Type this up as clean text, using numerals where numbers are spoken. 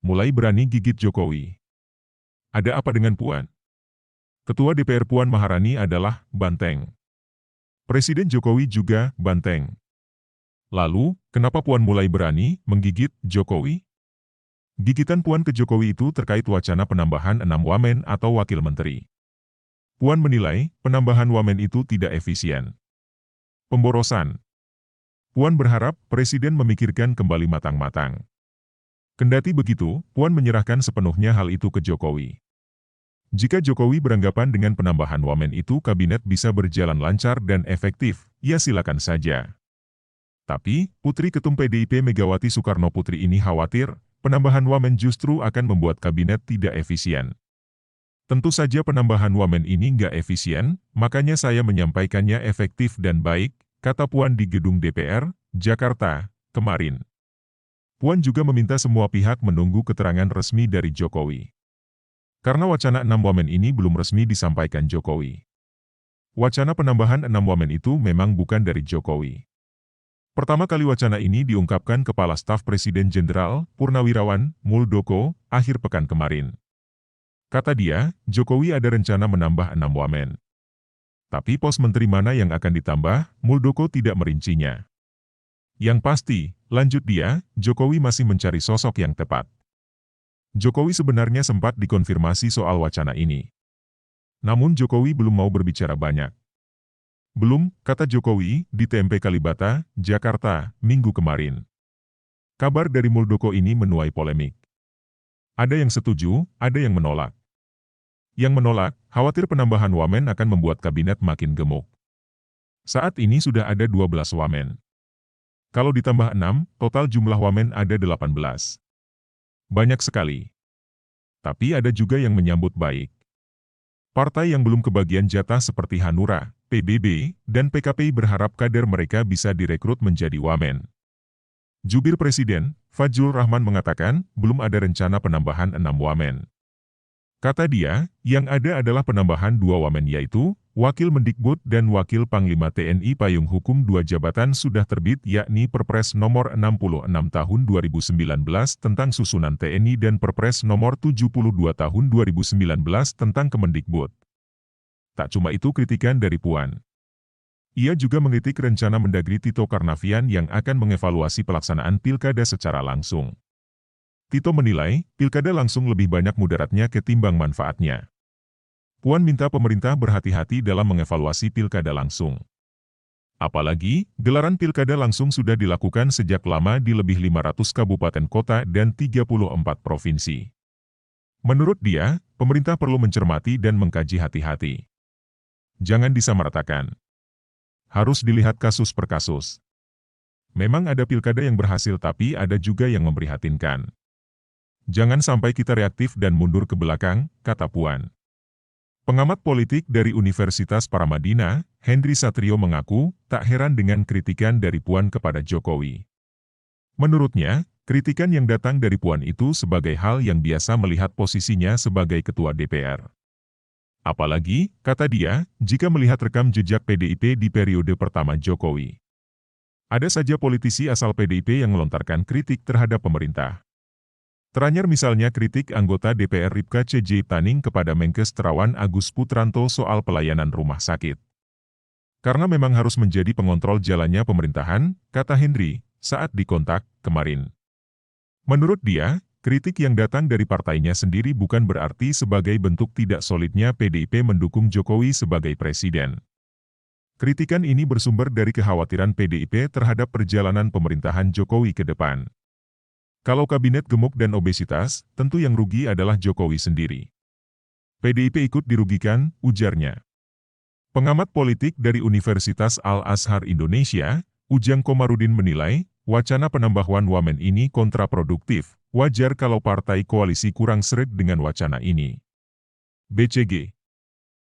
mulai berani gigit Jokowi. Ada apa dengan Puan? Ketua DPR Puan Maharani adalah banteng. Presiden Jokowi juga banteng. Lalu, kenapa Puan mulai berani menggigit Jokowi? Gigitan Puan ke Jokowi itu terkait wacana penambahan 6 wamen atau wakil menteri. Puan menilai penambahan wamen itu tidak efisien. Pemborosan. Puan berharap Presiden memikirkan kembali matang-matang. Kendati begitu, Puan menyerahkan sepenuhnya hal itu ke Jokowi. Jika Jokowi beranggapan dengan penambahan wamen itu kabinet bisa berjalan lancar dan efektif, ya silakan saja. Tapi, Putri Ketum PDIP Megawati Soekarno Putri ini khawatir, penambahan wamen justru akan membuat kabinet tidak efisien. Tentu saja penambahan wamen ini nggak efisien, makanya saya menyampaikannya efektif dan baik, kata Puan di gedung DPR, Jakarta, kemarin. Puan juga meminta semua pihak menunggu keterangan resmi dari Jokowi. Karena wacana 6 wamen ini belum resmi disampaikan Jokowi. Wacana penambahan 6 wamen itu memang bukan dari Jokowi. Pertama kali wacana ini diungkapkan Kepala Staf Presiden Jenderal Purnawirawan Muldoko akhir pekan kemarin. Kata dia, Jokowi ada rencana menambah 6 wamen. Tapi pos menteri mana yang akan ditambah, Muldoko tidak merincinya. Yang pasti, lanjut dia, Jokowi masih mencari sosok yang tepat. Jokowi sebenarnya sempat dikonfirmasi soal wacana ini. Namun Jokowi belum mau berbicara banyak. Belum, kata Jokowi, di TMP Kalibata, Jakarta, Minggu kemarin. Kabar dari Muldoko ini menuai polemik. Ada yang setuju, ada yang menolak. Yang menolak, khawatir penambahan wamen akan membuat kabinet makin gemuk. Saat ini sudah ada 12 wamen. Kalau ditambah 6, total jumlah wamen ada 18. Banyak sekali. Tapi ada juga yang menyambut baik. Partai yang belum kebagian jatah seperti Hanura, PBB, dan PKPI berharap kader mereka bisa direkrut menjadi wamen. Jubir Presiden, Fadjrul Rahman mengatakan, belum ada rencana penambahan 6 wamen. Kata dia, yang ada adalah penambahan 2 wamen yaitu, Wakil Mendikbud dan Wakil Panglima TNI Payung Hukum 2 jabatan sudah terbit yakni Perpres nomor 66 tahun 2019 tentang susunan TNI dan Perpres nomor 72 tahun 2019 tentang Kemendikbud. Tak cuma itu kritikan dari Puan. Ia juga mengkritik rencana Mendagri Tito Karnavian yang akan mengevaluasi pelaksanaan pilkada secara langsung. Tito menilai, pilkada langsung lebih banyak mudaratnya ketimbang manfaatnya. Puan minta pemerintah berhati-hati dalam mengevaluasi pilkada langsung. Apalagi, gelaran pilkada langsung sudah dilakukan sejak lama di lebih 500 kabupaten kota dan 34 provinsi. Menurut dia, pemerintah perlu mencermati dan mengkaji hati-hati. Jangan disamaratakan. Harus dilihat kasus per kasus. Memang ada pilkada yang berhasil tapi ada juga yang memprihatinkan. Jangan sampai kita reaktif dan mundur ke belakang, kata Puan. Pengamat politik dari Universitas Paramadina, Henry Satrio mengaku, tak heran dengan kritikan dari Puan kepada Jokowi. Menurutnya, kritikan yang datang dari Puan itu sebagai hal yang biasa melihat posisinya sebagai Ketua DPR. Apalagi, kata dia, jika melihat rekam jejak PDIP di periode pertama Jokowi. Ada saja politisi asal PDIP yang melontarkan kritik terhadap pemerintah. Teranyar misalnya kritik anggota DPR Ripka C.J. Taning kepada Menkes Terawan Agus Putranto soal pelayanan rumah sakit. Karena memang harus menjadi pengontrol jalannya pemerintahan, kata Henry, saat dikontak kemarin. Menurut dia, kritik yang datang dari partainya sendiri bukan berarti sebagai bentuk tidak solidnya PDIP mendukung Jokowi sebagai presiden. Kritikan ini bersumber dari kekhawatiran PDIP terhadap perjalanan pemerintahan Jokowi ke depan. Kalau kabinet gemuk dan obesitas, tentu yang rugi adalah Jokowi sendiri. PDIP ikut dirugikan, ujarnya. Pengamat politik dari Universitas Al-Azhar Indonesia, Ujang Komarudin menilai, wacana penambahan wamen ini kontraproduktif, wajar kalau partai koalisi kurang sreg dengan wacana ini. BCG